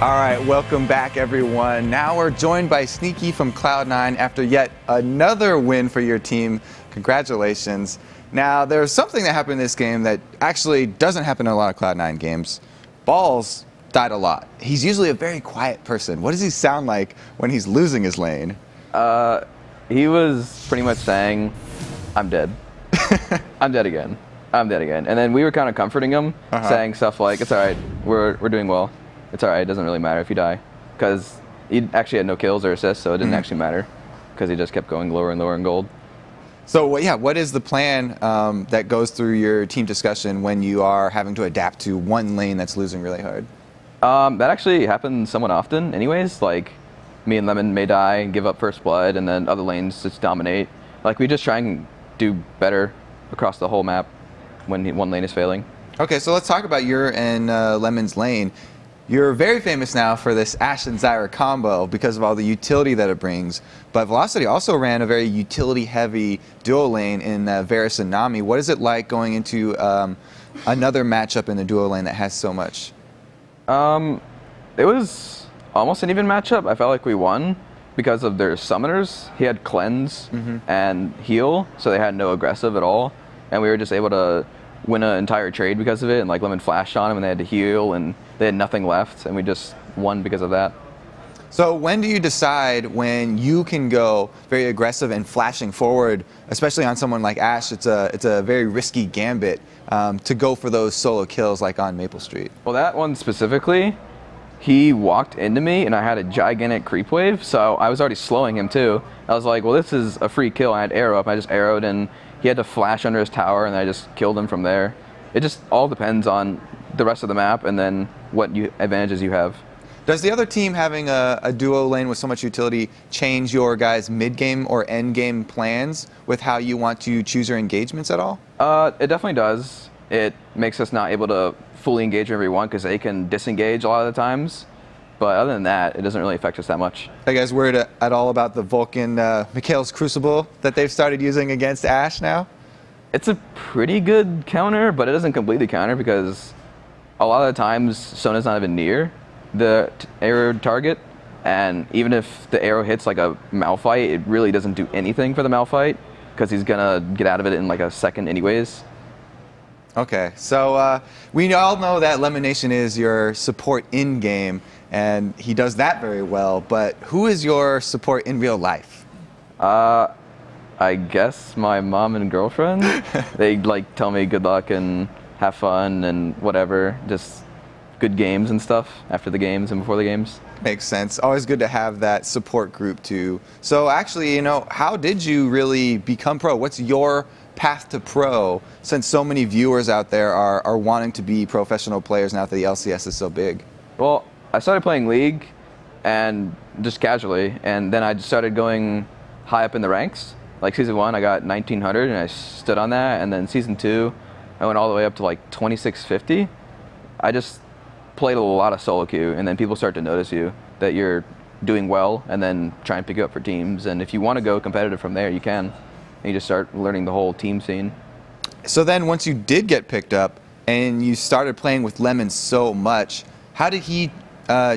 All right, welcome back, everyone. Now we're joined by Sneaky from Cloud9 after yet another win for your team. Congratulations. Now, there's something that happened in this game that actually doesn't happen in a lot of Cloud9 games. Balls died a lot. He's usually a very quiet person. What does he sound like when he's losing his lane? He was pretty much saying, I'm dead. I'm dead again. I'm dead again. And then we were kind of comforting him, saying stuff like, it's all right, we're doing well. It's all right, it doesn't really matter if you die. Because he actually had no kills or assists, so it didn't actually matter. Because he just kept going lower and lower in gold. So, yeah, what is the plan that goes through your team discussion when you are having to adapt to one lane that's losing really hard? That actually happens somewhat often anyways. Like, me and Lemon may die and give up first blood, and then other lanes just dominate. Like, we just try and do better across the whole map when one lane is failing. Okay, so let's talk about your and Lemon's lane. You're very famous now for this AshZyra combo because of all the utility that it brings, but Velocity also ran a very utility-heavy duo lane in Varus and Nami. What is it like going into another matchup in the duo lane that has so much? It was almost an even matchup. I felt like we won because of their summoners. He had cleanse and heal, so they had no aggressive at all, and we were just able to win an entire trade because of it. And like Lemon flashed on him, and they had to heal, and they had nothing left, and we just won because of that. So when do you decide when you can go very aggressive and flashing forward, especially on someone like Ash? It's a very risky gambit to go for those solo kills like on maplestreet. Well, that one specifically, he walked into me, and I had a gigantic creep wave, so I was already slowing him too. I was like, well, this is a free kill. I had arrow up, I just arrowed, and he had to flash under his tower, and I just killed him from there. It just all depends on the rest of the map and then what advantages you have. Does the other team having a duo lane with so much utility change your guys' mid-game or end-game plans with how you want to choose your engagements at all? It definitely does. It makes us not able to fully engage everyone because they can disengage a lot of the times. But other than that, it doesn't really affect us that much. Are you guys worried at all about the Vulcan Mikhail's Crucible that they've started using against Ash now? It's a pretty good counter, but it doesn't completely counter because a lot of the times Sona's not even near the arrow target, and even if the arrow hits like a Malphite, it really doesn't do anything for the Malphite because he's gonna get out of it in like a second anyways. Okay, so we all know that Lemonnation is your support in-game, and he does that very well, but who is your support in real life? I guess my mom and girlfriend. They like tell me good luck and have fun and whatever, just good games and stuff after the games and before the games. Makes sense. Always good to have that support group too. So actually, you know, how did you really become pro? What's your path to pro, since so many viewers out there are wanting to be professional players now that the LCS is so big? Well, I started playing League and just casually, and then I just started going high up in the ranks. Like Season 1, I got 1900 and I stood on that, and then Season 2, I went all the way up to like 2650. I just played a lot of solo queue, and then people start to notice you, that you're doing well, and then try and pick you up for teams. And if you want to go competitive from there, you can. And you just start learning the whole team scene. So then once you did get picked up and you started playing with Lemon so much, how did he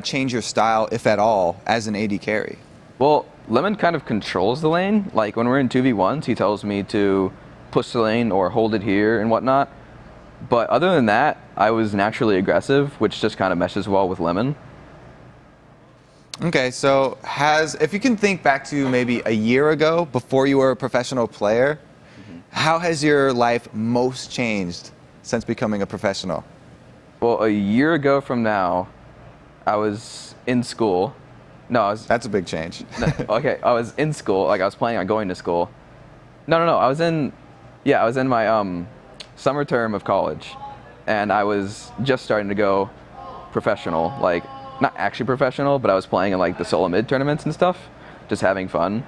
change your style, if at all, as an AD carry? Well, Lemon kind of controls the lane. Like when we're in 2v1s, he tells me to push the lane or hold it here and whatnot. But other than that, I was naturally aggressive, which just kind of meshes well with Lemon. Okay, so if you can think back to maybe a year ago, before you were a professional player, how has your life most changed since becoming a professional? Well, a year ago from now, I was in school. No, That's a big change. Okay, I was in school, like I was planning on going to school. No, I was in my summer term of college, and I was just starting to go professional, like not actually professional, but I was playing in like the solo mid tournaments and stuff, just having fun,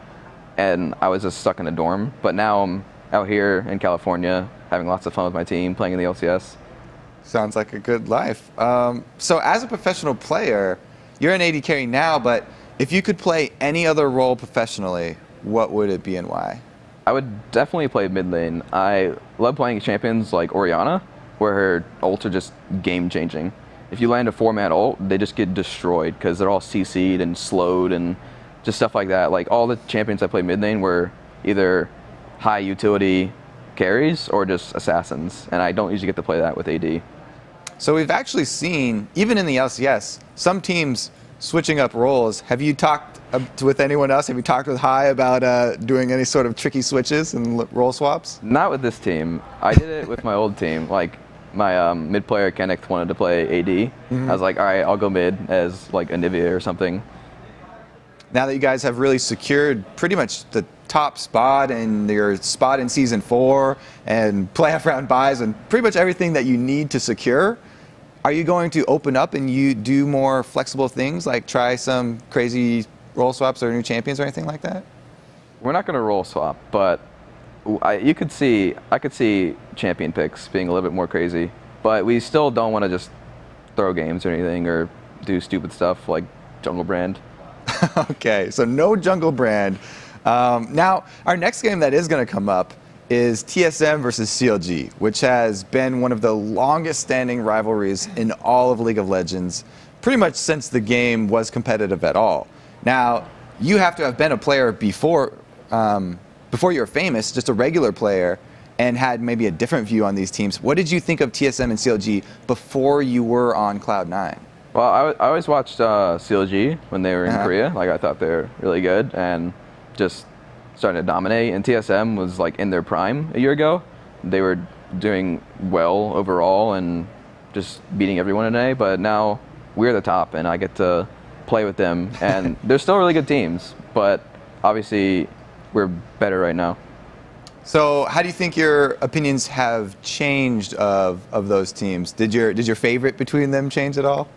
and I was just stuck in a dorm. But now I'm out here in California having lots of fun with my team, playing in the LCS. Sounds like a good life. So as a professional player, you're an AD carry now, but if you could play any other role professionally, what would it be and why? I would definitely play mid lane. I love playing champions like Orianna, where her ults are just game changing. if you land a 4-man ult, they just get destroyed because they're all CC'd and slowed and just stuff like that. Like all the champions I played mid lane were either high utility carries or just assassins, and I don't usually get to play that with AD. So we've actually seen, even in the LCS, some teams switching up roles. Have you talked with anyone else? Have you talked with Hai about doing any sort of tricky switches and role swaps? Not with this team. I did it with my old team. Like my mid player Kenneth wanted to play AD. I was like, all right, I'll go mid as like Anivia or something. Now that you guys have really secured pretty much the top spot and your spot in Season 4 and playoff round buys and pretty much everything that you need to secure, are you going to open up and you do more flexible things, like try some crazy role swaps or new champions or anything like that? We're not going to role swap, but I could see champion picks being a little bit more crazy. But we still don't want to just throw games or anything or do stupid stuff like jungle brand. Okay, so no jungle brand. Now, our next game that is going to come up is TSM versus CLG, which has been one of the longest standing rivalries in all of League of Legends, pretty much since the game was competitive at all. Now, you have to have been a player before you were famous, just a regular player, and had maybe a different view on these teams. What did you think of TSM and CLG before you were on Cloud9? Well, I always watched CLG when they were in Korea. Like, I thought they were really good and just starting to dominate. And TSM was like in their prime a year ago. They were doing well overall and just beating everyone in NA. But now we're the top, and I get to play with them. And they're still really good teams, but obviously we're better right now. So how do you think your opinions have changed of those teams? Did your favorite between them change at all?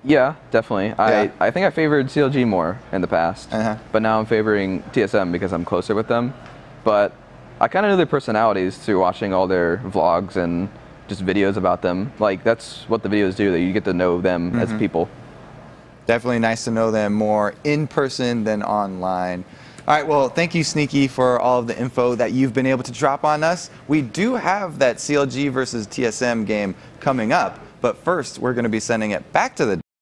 Yeah, definitely. Yeah. I think I favored CLG more in the past, but now I'm favoring TSM because I'm closer with them. But I kind of knew their personalities through watching all their vlogs and just videos about them. Like, that's what the videos do, that you get to know them as people. Definitely nice to know them more in person than online. All right, well, thank you, Sneaky, for all of the info that you've been able to drop on us. We do have that CLG versus TSM game coming up, but first we're going to be sending it back to the